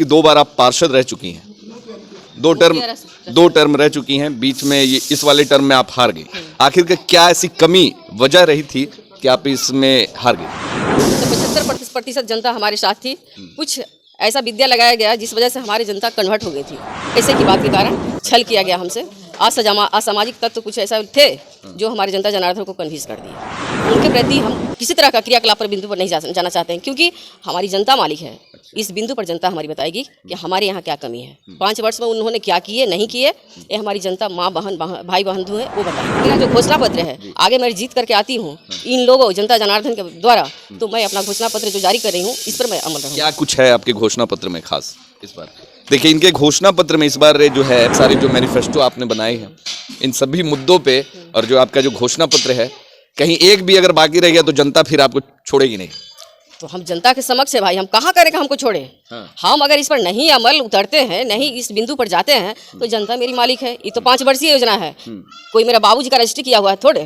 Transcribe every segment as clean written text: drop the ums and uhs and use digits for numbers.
कि 2 बार आप पार्षद रह चुकी हैं, 2 टर्म रह चुकी हैं, बीच में ये इस वाले टर्म में आप हार गई। आखिर का क्या ऐसी कमी वजह रही थी कि आप इसमें हार गई? 75% जनता हमारे साथ थी। कुछ ऐसा विद्या लगाया गया जिस वजह से हमारी जनता कन्वर्ट हो गई थी। ऐसे की बात के कारण छल किया गया हमसे। असामाजिक तत्व कुछ ऐसा थे जो हमारे जनता जनार्दन को कन्फ्यूज कर दिए। उनके प्रति हम किसी तरह का क्रियाकलाप पर बिंदु पर नहीं जाना चाहते हैं, क्योंकि हमारी जनता मालिक है। इस बिंदु पर जनता हमारी बताएगी कि हमारे यहाँ क्या कमी है, 5 वर्ष में उन्होंने क्या किए नहीं किए, ये हमारी जनता माँ बहन भाई बंधु है वो बताएगी। मेरा जो घोषणा पत्र है, आगे मैं जीत करके आती हूँ इन लोगों जनता जनार्दन के द्वारा, तो मैं अपना घोषणा पत्र जो जारी कर रही हूँ इस पर मैं अमल रहूँगा। क्या कुछ है आपके घोषणा पत्र में खास इस बार? देखिए, इनके घोषणा पत्र में इस बार जो है सारे जो मैनिफेस्टो आपने बनाए हैं इन सभी मुद्दों पे, और जो आपका जो घोषणा पत्र है, कहीं एक भी अगर बाकी रह गया तो जनता फिर आपको छोड़ेगी नहीं। तो हम जनता के समक्ष है भाई, हम कहाँ करें कि हमको छोड़े। हम अगर इस पर नहीं अमल उतरते हैं, नहीं इस बिंदु पर जाते हैं, तो जनता मेरी मालिक है। ये तो 5 वर्षीय योजना है, कोई मेरा बाबूजी का रजिस्ट्री किया हुआ है थोड़े।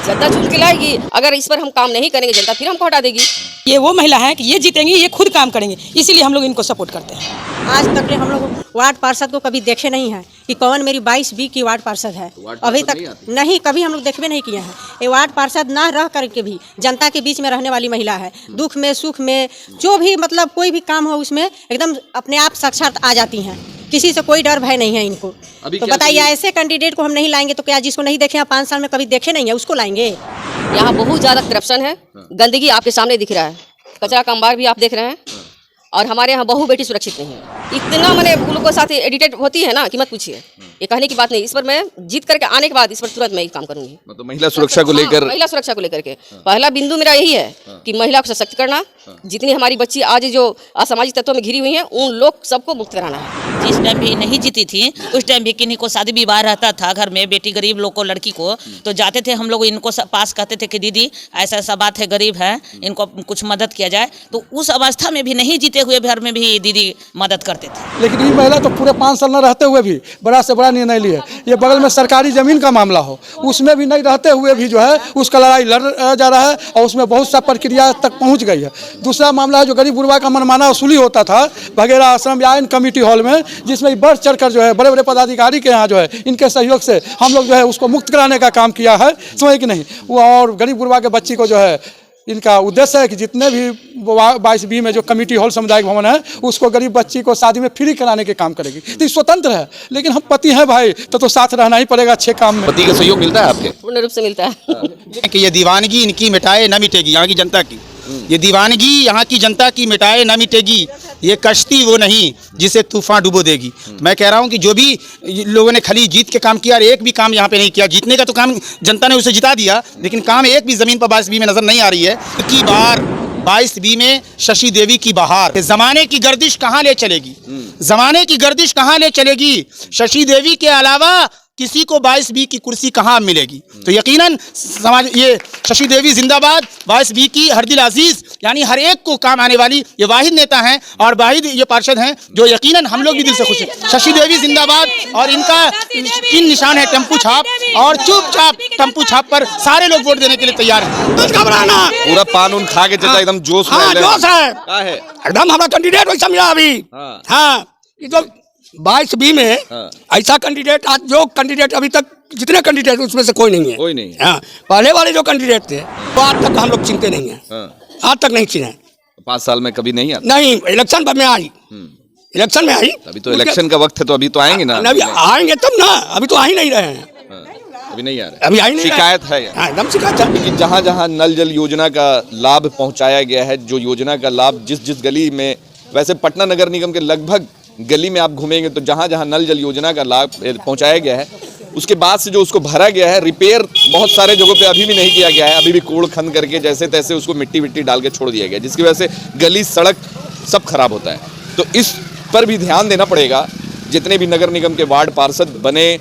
जनता चुन के लाएगी, अगर इस पर हम काम नहीं करेंगे जनता फिर हमको हटा देगी। ये वो महिला है कि ये जीतेंगी, ये खुद काम करेंगे, इसीलिए हम लोग इनको सपोर्ट करते हैं। आज तक हम लोग वार्ड पार्षद को कभी देखे नहीं हैं कि कौन मेरी 22B की वार्ड पार्षद है। अभी तक नहीं, कभी हम लोग देखबे नहीं किए हैं। ये वार्ड पार्षद ना रह करके भी जनता के बीच में रहने वाली महिला है। दुख में सुख में जो भी मतलब कोई भी काम हो उसमें एकदम अपने आप साक्षात आ जाती हैं। किसी से कोई डर भय नहीं है इनको। तो बताइए, ऐसे कैंडिडेट को हम नहीं लाएंगे तो क्या जिसको नहीं देखे 5 साल में कभी देखे नहीं है उसको लाएंगे? यहाँ बहुत ज़्यादा करप्शन है, गंदगी आपके सामने दिख रहा है, कचरा का अंबार भी आप देख रहे हैं, और हमारे यहाँ बहू बेटी सुरक्षित नहीं है। इतना मैंने उन लोगों के साथ एडिटेड होती है ना कि मत पूछिए। ये कहने की बात नहीं। इस पर मैं जीत करके आने के बाद इस पर तुरंत मैं काम करूंगी। मतलब महिला सुरक्षा को लेकर, महिला सुरक्षा को लेकर के पहला बिंदु मेरा यही है कि महिला को सशक्त करना। जितनी हमारी बच्ची आज जो असामाजिक तत्वों में घिरी हुई हैं उन लोग सबको मुक्त कराना है। जिस टाइम भी नहीं जीती थी उस टाइम भी किन्हीं को शादी विवाह रहता था घर में, बेटी गरीब लोग को, लड़की को, तो जाते थे हम लोग इनको पास, कहते थे कि दीदी ऐसा ऐसा बात है, गरीब है, इनको कुछ मदद किया जाए। तो उस अवस्था में भी नहीं जीते हुए घर में भी दीदी मदद करते थे। लेकिन ये महिला तो पूरे 5 साल न रहते हुए भी बड़ा से बड़ा निर्णय लिए। ये बगल में सरकारी जमीन का मामला हो, उसमें भी नहीं रहते हुए भी जो है उसका लड़ाई लड़ जा रहा है, और उसमें बहुत सा प्रक्रिया तक पहुंच गई है। दूसरा मामला है जो गरीब गुरबा का मनमाना वसूली होता था बघेरा आश्रम या इन कमेटी हॉल में, जिसमें बढ़ चढ़कर जो है बड़े बड़े पदाधिकारी के यहाँ जो है इनके सहयोग से हम लोग जो है उसको मुक्त कराने का काम किया है, समझे कि नहीं। वो और गरीब गुरबा के बच्ची को जो है, इनका उद्देश्य है कि जितने भी 22B में जो कमेटी हॉल सामुदायिक भवन है उसको गरीब बच्ची को शादी में फ्री कराने के काम करेगी। तो स्वतंत्र है, लेकिन हम पति हैं भाई, तो साथ रहना ही पड़ेगा अच्छे काम में। पति का सहयोग मिलता है आपके? पूर्ण रूप से मिलता है। कि ये दीवानगी इनकी मिटाए न मिटेगी यहाँ की जनता की। ये दीवानगी यहाँ की जनता की मिटाए न मिटेगी। ये कश्ती वो नहीं जिसे तूफान डुबो देगी। मैं कह रहा हूँ कि जो भी लोगों ने खाली जीत के काम किया, एक भी काम यहाँ पे नहीं किया। जीतने का तो काम जनता ने उसे जिता दिया, लेकिन काम एक भी जमीन पर 22B में नजर नहीं आ रही है। की बार 22B में शशि देवी की बहार। जमाने की गर्दिश कहाँ ले चलेगी, जमाने की गर्दिश कहाँ ले चलेगी। शशि देवी के अलावा किसी को 22B की कुर्सी कहाँ मिलेगी। तो यकीनन समाज, ये शशि देवी जिंदाबाद, 22B की हरदिल अजीज, यानी हर एक को काम आने वाली ये वाहिद नेता हैं और वाहिद ये पार्षद हैं जो यकीनन हम लोग भी दिल से खुश हैं। शशि देवी जिंदाबाद, और इनका किन निशान है टम्पू छाप, और चुपचाप टम्पू छाप पर सारे लोग वोट देने के लिए तैयार हैं। तो घबराना, पूरा पान उन खा के चलता एकदम जोश में जोश है एकदम। हमारा कैंडिडेट वही समझा अभी। हाँ, ये तो 22B में ऐसा कैंडिडेट, आज जो कैंडिडेट अभी तक जितने कैंडिडेट उसमें से कोई नहीं है, कोई नहीं। हाँ, पहले वाले जो कैंडिडेट थे वो आज तक हम लोग चिंते नहीं है, आज तक नहीं चिन्हे। 5 साल में कभी नहीं आता? नहीं, इलेक्शन में आई, इलेक्शन में आई। अभी तो इलेक्शन का वक्त है, तो अभी तो आएंगे ना। अभी आएंगे तब ना, अभी तो आ ही नहीं रहे हैं। अभी नहीं आ रहे, अभी आई नहीं। शिकायत है एकदम शिकायत है। लेकिन जहाँ जहाँ नल जल योजना का लाभ पहुँचाया गया है, जो योजना का लाभ जिस जिस गली में, वैसे पटना नगर निगम के लगभग गली में आप घूमेंगे तो जहाँ जहाँ नल जल योजना का लाभ पहुँचाया गया है, उसके बाद से जो उसको भरा गया है, रिपेयर बहुत सारे जगहों पे अभी भी नहीं किया गया है। अभी भी कोड़ खंद करके जैसे तैसे उसको मिट्टी विट्टी डाल के छोड़ दिया गया, जिसकी वजह से गली सड़क सब खराब होता है। तो इस पर भी ध्यान देना पड़ेगा। जितने भी नगर निगम के वार्ड पार्षद बने,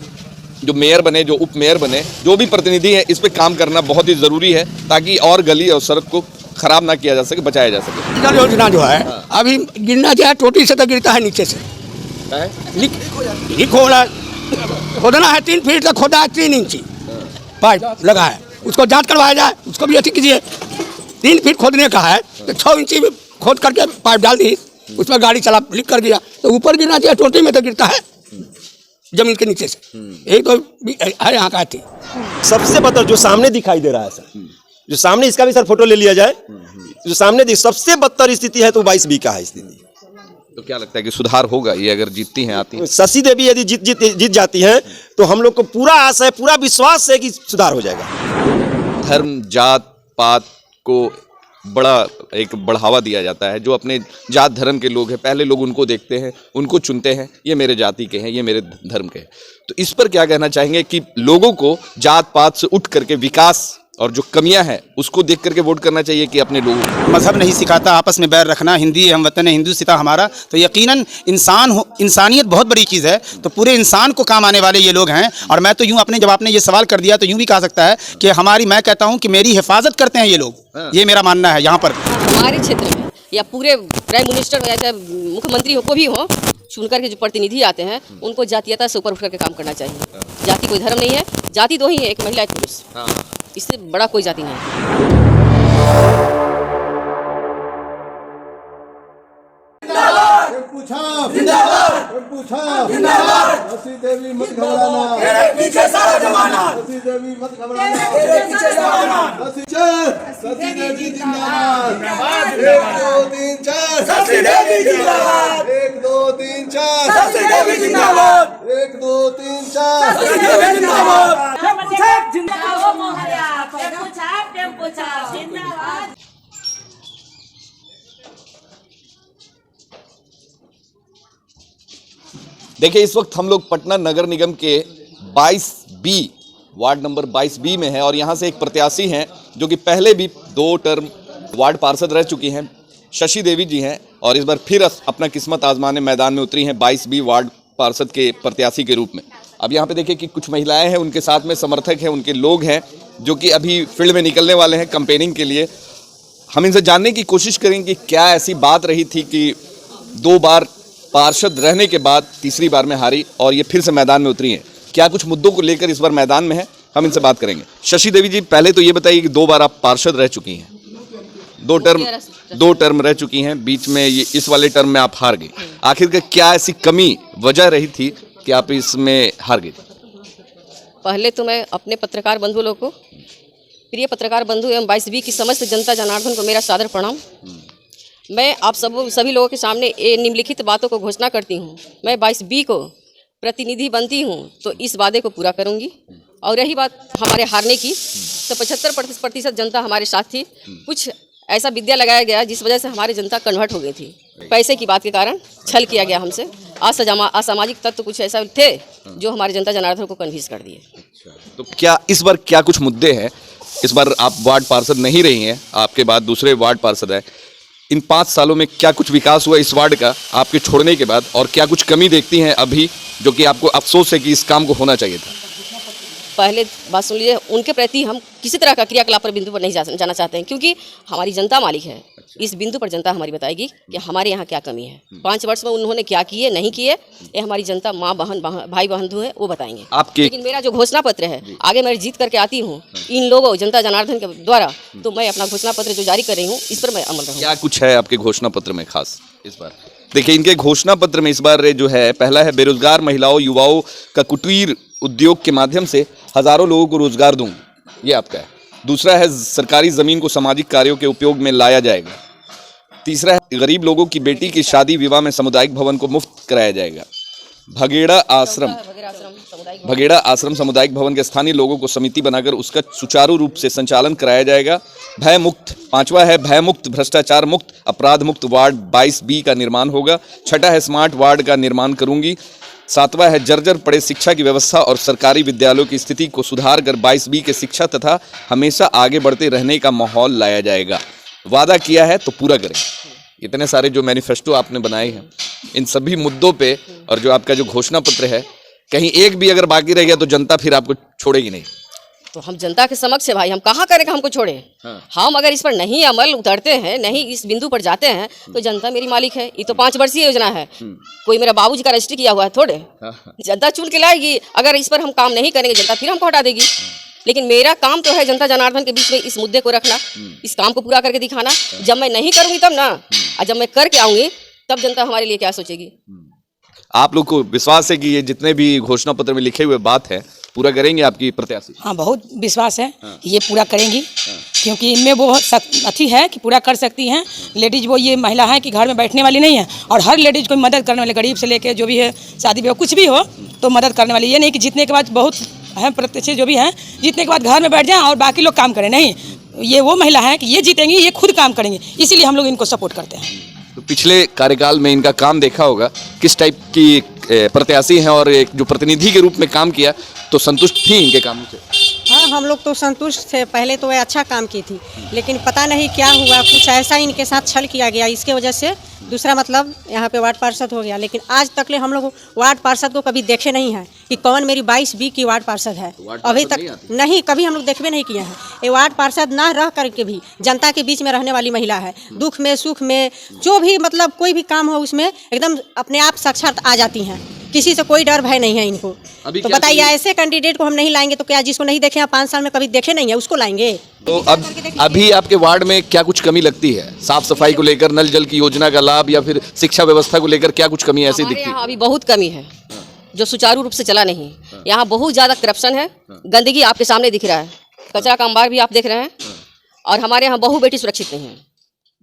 जो मेयर बने, जो उप मेयर बने, जो भी प्रतिनिधि हैं, इस पर काम करना बहुत ही ज़रूरी है, ताकि और गली और सड़क को खराब ना किया जा सके, बचाया जा सके। योजना जो है अभी गिरना जो है टोटी से तो गिरता है नीचे से, लीक हो रहा है। खोदना है 3 फीट तक खोदा है, 3 इंची पाइप लगा है, उसको जांच करवाया जाए, उसको भी अच्छी कीजिए। 3 फीट खोदने का है तो 6 इंची खोद करके पाइप डाल दी, उस पर गाड़ी चला लिख कर गया तो ऊपर गिरना चाहिए, टोटी में तो गिरता है जमीन के नीचे से। यही तो है यहाँ का थी। सबसे बदतर जो सामने दिखाई दे रहा है सर, जो सामने, इसका भी सर फोटो ले लिया जाए, जो सामने सबसे बदतर स्थिति है तो 22B का है स्थिति। तो क्या लगता है कि सुधार होगा ये अगर जीतती हैं, आती हैं? शशि देवी यदि जीत जाती हैं तो हम लोग को पूरा आस है, पूरा विश्वास है कि सुधार हो जाएगा। धर्म, जात पात को बड़ा एक बढ़ावा दिया जाता है। जो अपने जात धर्म के लोग हैं, पहले लोग उनको देखते हैं, उनको चुनते हैं, ये मेरे जाति के हैं, ये मेरे धर्म के हैं। तो इस पर क्या कहना चाहेंगे कि लोगों को जात पात से उठ करके विकास और जो कमियां हैं उसको देख करके वोट करना चाहिए कि अपने लोगों को? मजहब नहीं सिखाता आपस में बैर रखना, हिंदी हम वतन है, हिंदू सिता हमारा, तो यकीनन इंसानियत बहुत बड़ी चीज़ है। तो पूरे इंसान को काम आने वाले ये लोग हैं। और मैं तो यूँ अपने, जब आपने ये सवाल कर दिया तो यूँ भी कहा सकता है कि हमारी, मैं कहता हूँ कि मेरी हिफाजत करते हैं ये लोग, ये मेरा मानना है। यहाँ पर हमारे क्षेत्र में या पूरे प्राइम मिनिस्टर हो या चाहे मुख्यमंत्री हो, को भी हो, चुनकर के जो प्रतिनिधि आते हैं उनको जातीयता से ऊपर उठ करके काम करना चाहिए। जाति कोई धर्म नहीं है, जाति दो ही है, एक महिला एक पुरुष, इससे बड़ा कोई जाति नहीं है। शशि देवी मत घबराना, तेरे पीछे सारा जमाना, शशि देवी मत घबराना, तेरे पीछे सारा जमाना, शशि देवी जिंदाबाद, 1 2 3 4 शशि देवी जिंदाबाद, 1 2 3 4 शशि देवी जिंदाबाद, 1 2 3 4 शशि देवी जिंदाबाद, जिंदाबाद मोहरिया, टेम्पो छाप जिंदाबाद। देखिए, इस वक्त हम लोग पटना नगर निगम के 22B वार्ड नंबर 22B में है और यहाँ से एक प्रत्याशी हैं जो कि पहले भी 2 टर्म वार्ड पार्षद रह चुकी हैं, शशि देवी जी हैं, और इस बार फिर अपना किस्मत आजमाने मैदान में उतरी हैं 22B वार्ड पार्षद के प्रत्याशी के रूप में। अब यहाँ पे देखिए कि कुछ महिलाएं हैं, उनके साथ में समर्थक हैं, उनके लोग हैं जो कि अभी फील्ड में निकलने वाले हैं कैंपेनिंग के लिए। हम इनसे जानने की कोशिश करेंगे कि क्या ऐसी बात रही थी कि 2 बार पार्षद रहने के बाद तीसरी बार में हारी और ये फिर से मैदान में उतरी हैं। क्या कुछ मुद्दों को लेकर इस बार मैदान में है, हम इनसे बात करेंगे। शशि देवी जी, पहले तो ये बताइए कि 2 बार आप पार्षद रह चुकी हैं, 2 टर्म रह चुकी हैं, बीच में ये इस वाले टर्म में आप हार गई। आखिर क्या ऐसी कमी वजह रही थी कि आप इसमें हार गई? पहले तो मैं अपने पत्रकार बंधु लोग को, प्रिय पत्रकार बंधु एवं 22B की समस्त जनता जनार्दन को मेरा सादर प्रणाम। मैं आप सभी लोगों के सामने ये निम्नलिखित बातों को घोषणा करती हूँ। मैं 22B को प्रतिनिधि बनती हूँ तो इस वादे को पूरा करूँगी। और रही बात हमारे हारने की, तो 75% जनता हमारे साथ थी। कुछ ऐसा विद्या लगाया गया जिस वजह से हमारी जनता कन्वर्ट हो गई थी। पैसे की बात के कारण छल किया गया हमसे। असामाजिक तत्व कुछ ऐसा थे जो हमारे जनता जनार्दन को कन्विंस कर दिए। तो क्या इस बार क्या कुछ मुद्दे हैं? इस बार आप वार्ड पार्षद नहीं रही हैं, आपके बाद दूसरे वार्ड पार्षद हैं। इन 5 सालों में क्या कुछ विकास हुआ इस वार्ड का आपके छोड़ने के बाद, और क्या कुछ कमी देखती हैं अभी जो कि आपको अफसोस है कि इस काम को होना चाहिए था? पहले बात सुन लीजिए, उनके प्रति हम किसी तरह का क्रियाकलाप पर बिंदु पर नहीं जाना चाहते हैं, क्योंकि हमारी जनता मालिक है। इस बिंदु पर जनता हमारी बताएगी कि हमारे यहाँ क्या कमी है, 5 वर्ष में उन्होंने क्या किए नहीं किए, ये हमारी जनता माँ बहन भाई बंधु है वो बताएंगे आपके। लेकिन मेरा जो घोषणा पत्र है, आगे मैं जीत करके आती हूँ इन लोगों जनता जनार्दन के द्वारा, तो मैं अपना घोषणा पत्र जो जारी कर रही हूँ इस पर मैं अमल रहूँगा। क्या कुछ है आपके घोषणा पत्र में खास इस बार? देखिए, इनके घोषणा पत्र में इस बार जो है, पहला है बेरोजगार महिलाओं युवाओं का कुटीर उद्योग के माध्यम से हजारों लोगों को रोजगार दूंगा, ये आपका है। दूसरा है सरकारी जमीन को सामाजिक कार्यों के उपयोग में लाया जाएगा। तीसरा है गरीब लोगों की बेटी की शादी विवाह में सामुदायिक भवन को मुफ्त कराया जाएगा। भगेड़ा आश्रम सामुदायिक भवन के स्थानीय लोगों को समिति बनाकर उसका सुचारू रूप से संचालन कराया जाएगा। भय मुक्त, 5वां है भय मुक्त, भ्रष्टाचार मुक्त, अपराध मुक्त वार्ड 22B का निर्माण होगा। 6ठा है स्मार्ट वार्ड का निर्माण करूंगी। 7वां है जर्जर पड़े शिक्षा की व्यवस्था और सरकारी विद्यालयों की स्थिति को सुधार कर 22B के शिक्षा तथा हमेशा आगे बढ़ते रहने का माहौल लाया जाएगा। वादा किया है तो पूरा करें। इतने सारे जो मैनिफेस्टो आपने बनाए हैं, इन सभी मुद्दों पे और जो आपका जो घोषणा पत्र है, कहीं एक भी अगर बाकी रह गया तो जनता फिर आपको छोड़ेगी नहीं। तो हम जनता के समक्ष है भाई, हम कहाँ करेंगे हमको छोड़े। हम अगर इस पर नहीं अमल उतरते हैं, नहीं इस बिंदु पर जाते हैं, तो जनता मेरी मालिक है। ये तो 5 वर्षीय योजना है, कोई मेरा बाबूजी का रजिस्ट्री किया हुआ है थोड़े। जनता चुन के लाएगी, अगर इस पर हम काम नहीं करेंगे जनता फिर हमको हटा देगी। लेकिन मेरा काम तो है जनता जनार्दन के बीच में इस मुद्दे को रखना, इस काम को पूरा करके दिखाना। जब मैं नहीं करूँगी तब ना, और जब मैं करके आऊँगी तब जनता हमारे लिए क्या सोचेगी। आप लोग को विश्वास है कि ये जितने भी घोषणा पत्र में लिखे हुए बात है पूरा करेंगे आपकी प्रत्याशी? हाँ, बहुत विश्वास है ये पूरा करेंगी, क्योंकि इनमें वो अथी है कि पूरा कर सकती हैं। लेडीज वो ये महिला है कि घर में बैठने वाली नहीं है, और हर लेडीज को मदद करने वाली, गरीब से लेके जो भी है, शादी ब्याह कुछ भी हो तो मदद करने वाली। ये नहीं कि जीतने के बाद बहुत हैं प्रत्याशी जो भी हैं, जीतने के बाद घर में बैठ जाएं और बाकी लोग काम करें, नहीं। ये वो महिला है कि ये जीतेंगी, ये खुद काम करेंगे, इसीलिए हम लोग इनको सपोर्ट करते हैं। तो पिछले कार्यकाल में इनका काम देखा होगा, किस टाइप की प्रत्याशी हैं और एक जो प्रतिनिधि के रूप में काम किया, तो संतुष्ट थी इनके कामों से? हाँ, हम लोग तो संतुष्ट थे। पहले तो वह अच्छा काम की थी, लेकिन पता नहीं क्या हुआ, कुछ ऐसा इनके साथ छल किया गया, इसके वजह से दूसरा मतलब यहाँ पे वार्ड पार्षद हो गया। लेकिन आज तक ले हम लोग वार्ड पार्षद को कभी देखे नहीं हैं कि कौन मेरी 22B की वार्ड पार्षद है। अभी तक नहीं, कभी हम लोग देखबे नहीं किए हैं। ये वार्ड पार्षद ना रह करके भी जनता के बीच में रहने वाली महिला है। दुख में सुख में जो भी मतलब कोई भी काम हो उसमें एकदम अपने आप साक्षात आ जाती हैं, किसी से कोई डर भय नहीं है इनको। तो बताइए, ऐसे कैंडिडेट को हम नहीं लाएंगे तो क्या जिसको नहीं देखे हैं 5 साल में कभी देखे नहीं है उसको लाएंगे? तो अब अभी आपके वार्ड में क्या कुछ कमी लगती है? साफ सफाई को लेकर, नल जल की योजना का लाभ, या फिर शिक्षा व्यवस्था को लेकर क्या कुछ कमी ऐसी दिखती है? यहाँ अभी बहुत कमी है जो सुचारू रूप से चला नहीं। यहाँ बहुत ज़्यादा करप्शन है, गंदगी आपके सामने दिख रहा है, कचरा का अंबार भी आप देख रहे हैं, और हमारे यहाँ बहू बेटी सुरक्षित नहीं है।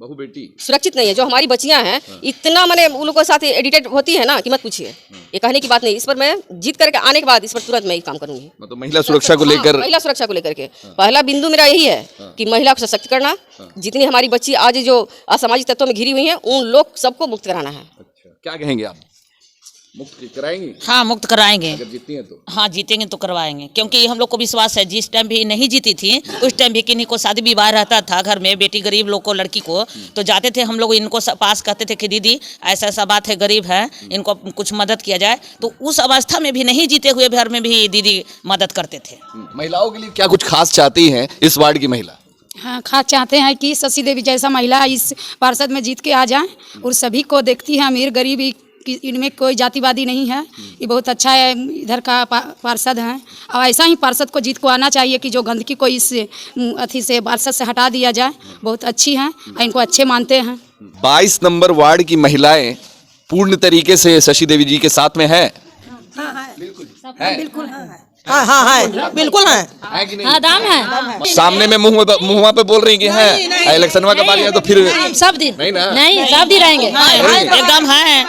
बहू बेटी सुरक्षित नहीं है। जो हमारी बच्चियां हैं इतना मैंने उन लोगों के साथ एडिटेड होती है ना कि मत पूछिए। ये कहने की बात नहीं। इस पर मैं जीत करके आने के बाद इस पर तुरंत मैं काम करूंगी। मतलब महिला सुरक्षा को लेकर, महिला सुरक्षा को लेकर के पहला बिंदु मेरा यही है कि महिला को सशक्त करना। जितनी हमारी बच्ची आज जो असामाजिक तत्वों में घिरी हुई हैं उन लोग सबको मुक्त कराना है। अच्छा, क्या कहेंगे आप? मुक्त कराएंगे? हाँ, मुक्त कराएंगे अगर जीतती हैं तो। हाँ, जीतेंगे तो करवाएंगे, क्योंकि हम लोग को विश्वास है जिस टाइम भी नहीं जीती थी उस टाइम भी किन्हीं को शादी विवाह रहता था घर में, बेटी गरीब लोग को, लड़की को, तो जाते थे हम लोग इनको पास, कहते थे कि दीदी ऐसा ऐसा बात है, गरीब है, इनको कुछ मदद किया जाए। तो उस अवस्था में भी नहीं जीते हुए घर में भी दीदी मदद करते थे। महिलाओं के लिए क्या कुछ खास चाहती हैं इस वार्ड की महिला? हाँ, खास चाहते हैं कि शशि देवी जैसा महिला इस पार्षद में जीत के आ जाए और सभी को देखती है, अमीर गरीब इनमें कोई जातिवादी नहीं है। ये बहुत अच्छा है, इधर का पार्षद है, और ऐसा ही पार्षद को जीत को आना चाहिए कि जो गंदगी को इस अथी से पार्षद से हटा दिया जाए। बहुत अच्छी हैं, इनको अच्छे मानते हैं। 22 नंबर वार्ड की महिलाएं पूर्ण तरीके से शशि देवी जी के साथ में है? बिल्कुल हाँ हाँ है, बिल्कुल है। हाँ, दाम है। सामने में मुँह पे बोल रही कि है, इलेक्शन का बारी है तो फिर सब दिन नहीं ना? नहीं, सब दिन रहेंगे एकदम, है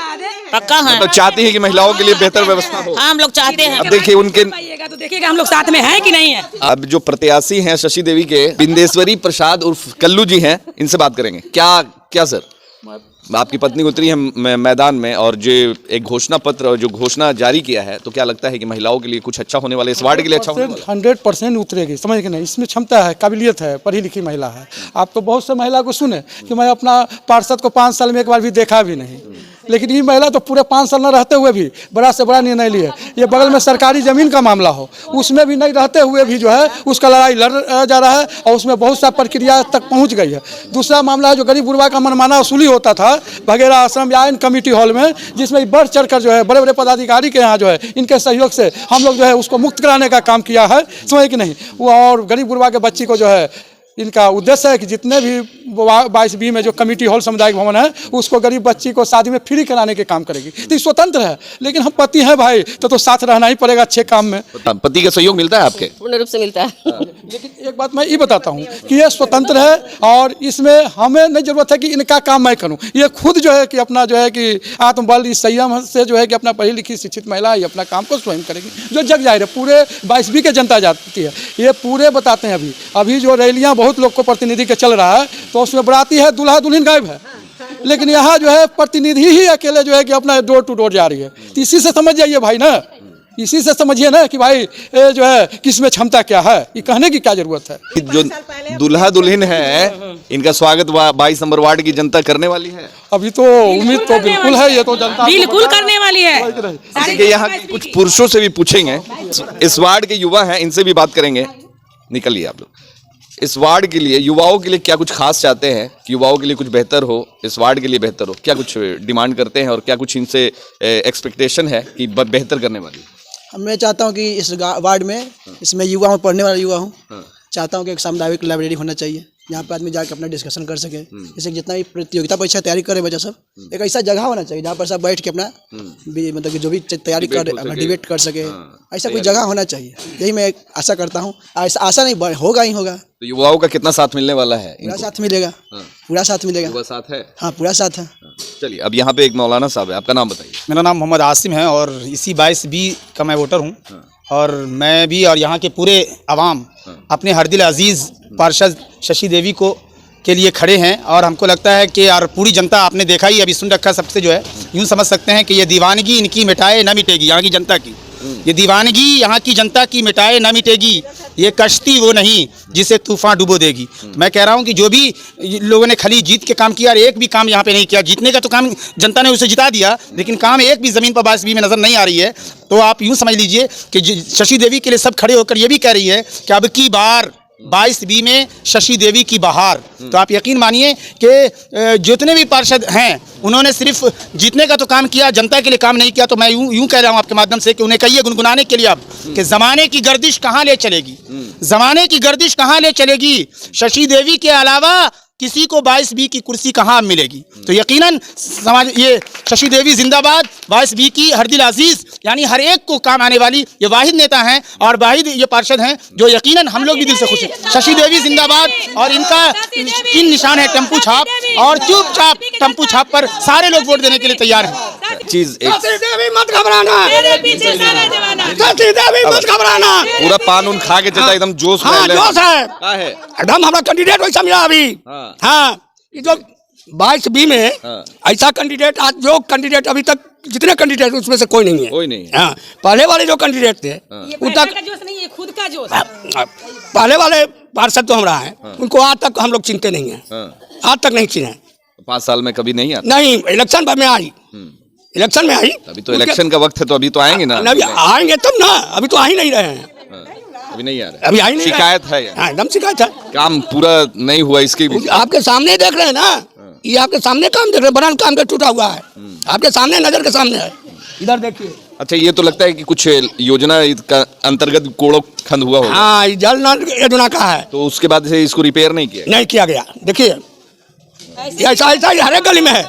पक्का है। तो चाहती है कि महिलाओं के लिए बेहतर व्यवस्था हो। हाँ, हम लोग चाहते हैं। अब देखिए उनके, तो देखिएगा हम लोग साथ में हैं कि नहीं है। अब जो प्रत्याशी हैं शशि देवी के, बिंदेश्वरी प्रसाद उर्फ कल्लू जी हैं, इनसे बात करेंगे। क्या सर, आपकी पत्नी उतरी है मैदान में और जो एक घोषणा पत्र और जो घोषणा जारी किया है, तो क्या लगता है कि महिलाओं के लिए कुछ अच्छा होने वाला है, इस वार्ड के लिए अच्छा होने वाला है? 100% उतरेगी, समझ के नहीं, इसमें क्षमता है, काबिलियत है, पढ़ी लिखी महिला है। आप तो बहुत से महिला को सुने कि मैं अपना पार्षद को 5 साल में एक बार भी देखा भी नहीं, लेकिन ये महिला तो पूरे 5 साल न रहते हुए भी बड़ा से बड़ा निर्णय लिए। ये बगल में सरकारी ज़मीन का मामला हो, उसमें भी नहीं रहते हुए भी जो है उसका लड़ाई लड़ जा रहा है, और उसमें बहुत सा प्रक्रिया तक पहुंच गई है। दूसरा मामला है जो गरीब गुरबा का मनमाना वसूली होता था वगैरह आश्रम या इन कमेटी हॉल में, जिसमें बढ़ चढ़ कर जो है बड़े बड़े पदाधिकारी के यहाँ जो है इनके सहयोग से हम लोग जो है उसको मुक्त कराने का काम किया है, समझे कि नहीं। वो और गरीब गुरबा के बच्ची को जो है, इनका उद्देश्य है कि जितने भी 22B में जो कमेटी हॉल सामुदायिक भवन है उसको गरीब बच्ची को शादी में फ्री कराने के काम करेगी। तो ये स्वतंत्र है, लेकिन हम पति हैं भाई तो साथ रहना ही पड़ेगा अच्छे काम में। पति का सहयोग मिलता है आपके? पूर्ण रूप से मिलता है। लेकिन एक बात मैं ये बताता हूँ कि ये स्वतंत्र है और इसमें हमें नहीं जरूरत है कि इनका काम मैं करूँ। ये खुद जो है कि अपना जो है कि आत्मबल, इस संयम से जो है कि अपना पढ़ी लिखी शिक्षित महिला ये अपना काम को स्वयं करेगी, जो जग जाहिर है पूरे 22B के जनता जाती है। ये पूरे बताते हैं। अभी जो रैलियाँ बहुत लोग को प्रतिनिधि के चल रहा है तो उसमें बराती है, दूल्हा दुल्हन गायब है, लेकिन यहाँ जो है प्रतिनिधि ही अकेले जो है कि अपना डोर टू डोर जा रही है। तो इसी से समझ जाइए भाई ना, इसी से समझिए ना कि भाई जो है किसमें क्षमता क्या है, ये कहने की क्या जरूरत है। जो दूल्हा दुल्हन है इनका स्वागत 22 नंबर वार्ड की जनता करने वाली है। अभी तो उम्मीद तो बिल्कुल है, ये तो जनता बिल्कुल करने वाली है। देखिए यहाँ कुछ पुरुषों से भी पूछेंगे, इस वार्ड के युवा हैं, इनसे भी बात करेंगे। निकलिए आप लोग। इस वार्ड के लिए, युवाओं के लिए क्या कुछ खास चाहते हैं कि युवाओं के लिए कुछ बेहतर हो, इस वार्ड के लिए बेहतर हो? क्या कुछ डिमांड करते हैं और क्या कुछ इनसे एक्सपेक्टेशन है कि बेहतर करने वाली? मैं चाहता हूं कि इस वार्ड में, इसमें युवा हूँ, पढ़ने वाला युवा हूँ, चाहता हूं कि एक सामुदायिक लाइब्रेरी होना चाहिए। जहाँ पे आदमी जाके अपना डिस्कशन कर सके। जैसे जितना भी प्रतियोगिता परीक्षा तैयारी करे बच्चा सब, एक ऐसा जगह होना चाहिए जहाँ पर सब बैठ के अपना मतलब कि जो भी तैयारी कर अपना डिबेट कर सके, ऐसा कोई जगह होना चाहिए। यही मैं आशा करता हूँ। ऐसा आशा नहीं, होगा ही होगा। तो युवाओं का कितना साथ मिलने वाला है? पूरा साथ मिलेगा, पूरा साथ मिलेगा। युवा साथ है? हाँ, पूरा साथ है। चलिए, अब यहाँ पे एक मौलाना साहब है, आपका नाम बताइए। मेरा नाम मोहम्मद आसिम है और इसी 22B का मैं वोटर हूँ। और मैं भी और यहाँ के पूरे अवाम अपने हरदिल अजीज़ पार्षद शशि देवी को के लिए खड़े हैं। और हमको लगता है कि यार पूरी जनता, आपने देखा ही अभी सुन रखा सबसे, जो है यूँ समझ सकते हैं कि ये दीवानगी इनकी मिटाए ना मिटेगी, यहाँ की जनता की। ये दीवानगी यहाँ की जनता की मिटाए ना मिटेगी, ये कश्ती वो नहीं जिसे तूफान डुबो देगी। तो मैं कह रहा हूँ कि जो भी लोगों ने खाली जीत के काम किया, एक भी काम यहाँ पे नहीं किया। जीतने का तो काम जनता ने उसे जिता दिया, लेकिन काम एक भी ज़मीन पर 22B में नज़र नहीं आ रही है। तो आप यूँ समझ लीजिए कि शशि देवी के लिए सब खड़े होकर ये भी कह रही है कि अब की बार 22B में शशि देवी की बहार। तो आप यकीन मानिए कि जितने भी पार्षद हैं उन्होंने सिर्फ जीतने का तो काम किया, जनता के लिए काम नहीं किया। तो मैं यूं कह रहा हूं आपके माध्यम से कि उन्हें कहिए गुनगुनाने के लिए अब कि ज़माने की गर्दिश कहाँ ले चलेगी, ज़माने की गर्दिश कहाँ ले चलेगी। शशि देवी के अलावा किसी को 22B की कुर्सी कहाँ मिलेगी। तो यकीनन समाज, ये शशि देवी जिंदाबाद, 22B की हरदिल अजीज़, यानी हर एक को काम आने वाली ये वाहिद नेता हैं और वाहिद ये पार्षद हैं जो यकीनन हम लोग भी दिल से खुश हैं। शशि देवी जिंदाबाद। और इनका किन निशान है टम्पू छाप, और चुपचाप टम्पू छाप पर सारे लोग वोट देने के लिए तैयार हैं। चीज शशि देवी मत घबराना, शशि देवी मत घबराना। पूरा पान उन खा के चलता, एकदम जोश में हाँ, जोश है क्या है? एकदम। हमारा कैंडिडेट वैसा मिला अभी। हाँ, ये जो 22B में ऐसा कैंडिडेट, आज जो कैंडिडेट अभी तक जितने कैंडिडेट उसमें से कोई नहीं है, कोई नहीं। हाँ, पहले वाले जो कैंडिडेट थे वो तक जोश नहीं है, खुद का जोश। पहले वाले पार्षद तो हमारा है, उनको आज तक हम लोग चिनते नहीं है, आज तक नहीं चिने। 5 साल में कभी नहीं आता? नहीं, इलेक्शन में आई, इलेक्शन में आई। अभी तो इलेक्शन का वक्त है, तो अभी तो आएंगे ना? अभी आएंगे तब ना, अभी तो आ ही नहीं रहे हैं। अभी नहीं आ रहे, अभी आई नहीं। शिकायत है? हाँ, एकदम शिकायत है। काम पूरा नहीं हुआ इसकी भी? आपके सामने देख रहे हैं ना, ये आपके सामने काम देख रहे हैं, बना काम का टूटा हुआ है, आपके सामने, नजर के सामने है। इधर देखिए। अच्छा, ये तो लगता है कि कुछ योजना का अंतर्गत कोड़ो खंड हुआ होगा। हाँ, जल नल योजना का है, तो उसके बाद से इसको रिपेयर नहीं किया गया। देखिए, ऐसा ऐसा हर एक गली में है,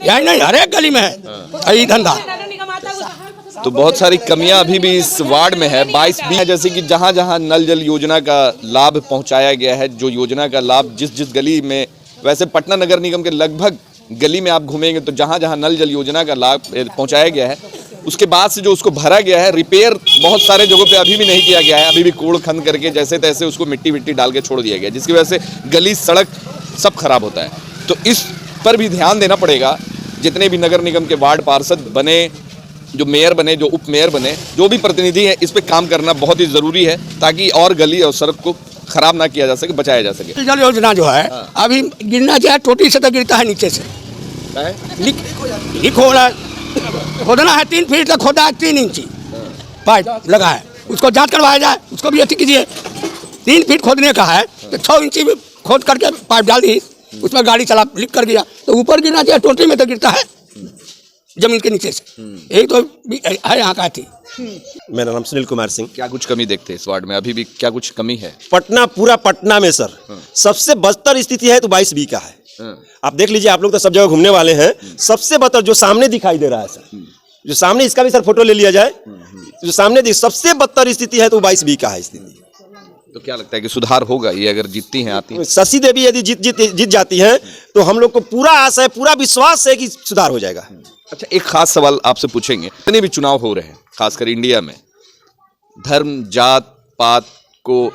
यही नहीं हर एक गली में है यही धंधा। तो बहुत सारी कमियां अभी भी इस वार्ड में है। 22B है, जैसे कि जहां जहां नल जल योजना का लाभ पहुंचाया गया है, जो योजना का लाभ जिस जिस गली में, वैसे पटना नगर निगम के लगभग गली में आप घूमेंगे तो जहां जहां नल जल योजना का लाभ पहुंचाया गया है, उसके बाद से जो उसको भरा गया है, रिपेयर बहुत सारे जगहों पे अभी भी नहीं किया गया है। अभी भी कोड़ खंद करके जैसे तैसे उसको मिट्टी विट्टी डाल के छोड़ दिया गया, जिसकी वजह से गली सड़क सब खराब होता है। तो इस पर भी ध्यान देना पड़ेगा। जितने भी नगर निगम के वार्ड पार्षद बने, जो मेयर बने, जो उप मेयर बने, जो भी प्रतिनिधि है, इस पे काम करना बहुत ही ज़रूरी है ताकि और गली और सड़क को खराब ना किया जा सके, बचाया जा सके। जल योजना जो है अभी गिरना चाहे टोटी से तो गिरता है नीचे से, लीक हो रहा है। खोदना है 3 फीट तक खोदा है, 3 इंची पाइप लगा है, उसको जांच करवाया जाए, उसको भी अच्छी कीजिए। 3 फीट खोदने का है तो 6 इंची खोद करके पाइप डाल दी, उसमें गाड़ी चला, लीक कर गया तो ऊपर गिरना चाहिए, टोटी में तो गिरता है जमीन के नीचे से। यही तो है यहाँ का थी। मेरा नाम सुनील कुमार सिंह। क्या कुछ कमी देखते हैं इस वार्ड में? अभी भी क्या कुछ कमी है? पटना, पूरा पटना में सर सबसे बदतर स्थिति है तो 22B का है। आप देख लीजिए, आप लोग तो सब जगह घूमने वाले हैं। सबसे बदतर जो सामने दिखाई दे रहा है सर, जो सामने, इसका भी सर फोटो ले लिया जाए, जो सामने सबसे बदतर स्थिति है तो 22B का है स्थिति। तो क्या लगता है कि सुधार होगा ये अगर जीतती हैं, आती हैं? शशि देवी यदि जीत जाती हैं तो हम लोग को पूरा आशा है, पूरा विश्वास है कि सुधार हो जाएगा। अच्छा, एक खास सवाल आपसे पूछेंगे। जितने भी चुनाव हो रहे हैं, खासकर इंडिया में, धर्म जात पात को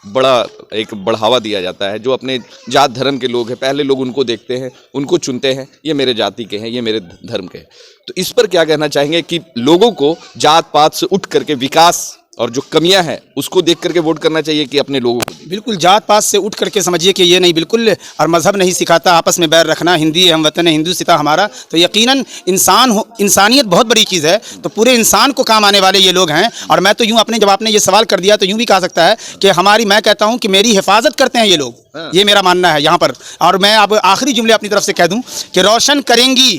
बड़ा एक बढ़ावा दिया जाता है। जो अपने जात धर्म के लोग हैं, पहले लोग उनको देखते हैं, उनको चुनते हैं, ये मेरे जाति के हैं, ये मेरे धर्म के हैं। तो इस पर क्या कहना चाहेंगे कि लोगों को जात पात से उठ करके विकास और जो कमियां हैं उसको देख करके वोट करना चाहिए कि अपने लोगों को? बिल्कुल, जात पात से उठ करके समझिए कि ये नहीं, बिल्कुल। और मजहब नहीं सिखाता आपस में बैर रखना, हिंदी हम वतन है, हिंदू सिता हमारा। तो यकीनन इंसानियत बहुत बड़ी चीज़ है, तो पूरे इंसान को काम आने वाले ये लोग हैं। और मैं तो यूँ अपने, जब आपने ये सवाल कर दिया तो यूँ भी कहा सकता है कि हमारी, मैं कहता हूँ कि मेरी हिफाजत करते हैं ये लोग, ये मेरा मानना है यहाँ पर। और मैं अब आखिरी जुमले अपनी तरफ से कह दूँ कि रोशन करेंगी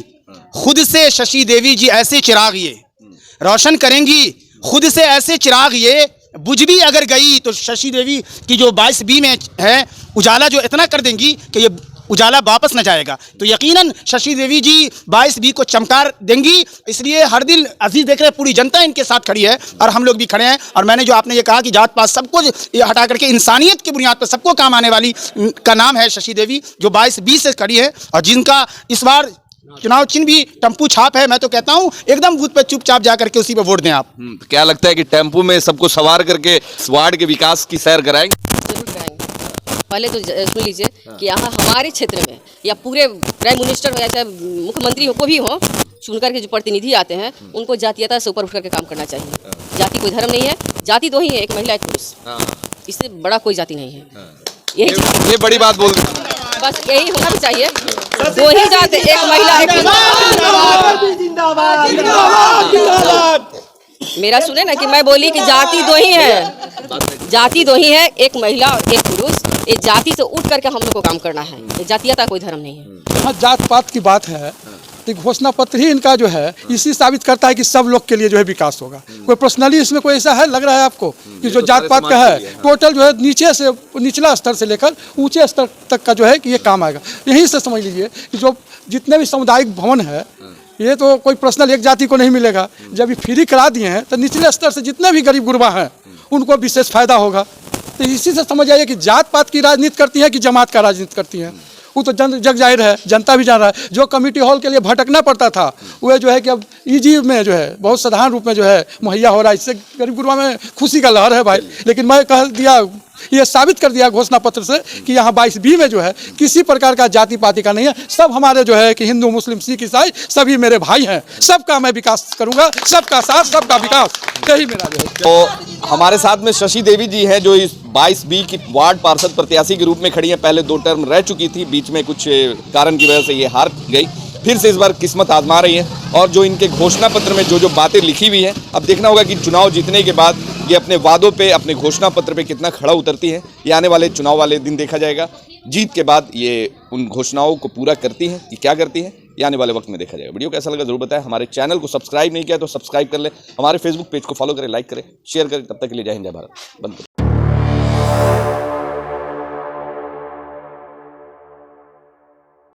खुद से शशि देवी जी ऐसे चिराग, ये रोशन करेंगी खुद से ऐसे चिराग, ये बुझ भी अगर गई तो शशि देवी की जो 22B में है उजाला जो इतना कर देंगी कि ये उजाला वापस न जाएगा। तो यकीनन शशि देवी जी 22B को चमकार देंगी। इसलिए हर दिन अजीज देख रहे हैं, पूरी जनता इनके साथ खड़ी है और हम लोग भी खड़े हैं। और मैंने जो आपने ये कहा कि जात पात सबको ये हटा करके इंसानियत की बुनियाद पर सबको काम आने वाली का नाम है शशि देवी, जो 22B से खड़ी है और जिनका इस बार चुनाव चिन्ह भी टेम्पू छाप है। मैं तो कहता हूं एकदम बूथ पे चुपचाप जा करके उसी पे वोट दें आप। क्या लगता है कि टेम्पू में सबको सवार करके वार्ड के विकास की सैर कराएंगे? जरूर कराएंगे। पहले तो सुन लीजिए कि यहाँ हमारे क्षेत्र में या पूरे प्राइम मिनिस्टर हो या चाहे मुख्यमंत्री हो, कोई भी हो, चुनकर के जो प्रतिनिधि आते हैं उनको जातीयता से ऊपर उठ करके काम करना चाहिए। जाति कोई धर्म नहीं है, जाति दो ही है, एक महिला एक पुरुष, इससे बड़ा कोई जाति नहीं है। ये बड़ी बात बोल दी। बस यही होना भी चाहिए, दो ही जात, एक महिला एक पुरुष। मेरा सुने ना कि मैं बोली कि जाति दो ही है, जाति दो ही है, एक महिला और एक पुरुष। ये जाति से उठ करके हम लोग को काम करना है, ये जातीयता कोई धर्म नहीं है। यहाँ जात पात की बात है तो घोषणा पत्र ही इनका जो है इसी साबित करता है कि सब लोग के लिए जो है विकास होगा। कोई पर्सनली इसमें कोई ऐसा है लग रहा है आपको कि जो जात पात का है, टोटल जो है नीचे से निचला स्तर से लेकर ऊंचे स्तर तक का जो है कि ये काम आएगा। यहीं से समझ लीजिए कि जो जितने भी सामुदायिक भवन है ये तो कोई पर्सनल एक जाति को नहीं मिलेगा। जब ये फ्री करा दिए हैं तो निचले स्तर से जितने भी गरीब गुरबा हैं उनको विशेष फायदा होगा। तो इसी से समझ आइए कि जात पात की राजनीति करती है कि जमात का राजनीति करती है, वो तो जग जाहिर है, जनता भी जान रहा है। जो कमेटी हॉल के लिए भटकना पड़ता था वह जो है कि अब ईजी में जो है बहुत साधारण रूप में जो है मुहैया हो रहा है। इससे गरीब गुरबा में खुशी का लहर है भाई। लेकिन मैं कह दिया, ये साबित कर दिया घोषणा पत्र से कि यहाँ 22B में जो है किसी प्रकार का जाति पाति का नहीं है। सब हमारे जो है कि हिंदू मुस्लिम सिख ईसाई सभी मेरे भाई हैं। सबका मैं विकास करूँगा, सबका साथ सबका विकास, यही मेरा जो है। तो हमारे साथ में शशि देवी जी हैं जो इस 22B की वार्ड पार्षद प्रत्याशी के रूप में खड़ी हैं। पहले 2 टर्म रह चुकी थी, बीच में कुछ कारण की वजह से ये हार गई, फिर से इस बार किस्मत आजमा रही है। और जो इनके घोषणा पत्र में जो बातें लिखी हुई हैं, अब देखना होगा कि चुनाव जीतने के बाद ये अपने वादों पे, अपने घोषणा पत्र पे कितना खड़ा उतरती है। ये आने वाले चुनाव वाले दिन देखा जाएगा। जीत के बाद ये उन घोषणाओं को पूरा करती हैं कि क्या करती हैं, ये आने वाले वक्त में देखा जाएगा। वीडियो कैसा लगा जरूर बताएं। हमारे चैनल को सब्सक्राइब नहीं किया तो सब्सक्राइब कर ले, हमारे फेसबुक पेज को फॉलो करें, लाइक करें, शेयर करें। तब तक के लिए जय हिंद जय भारत। बंद करें।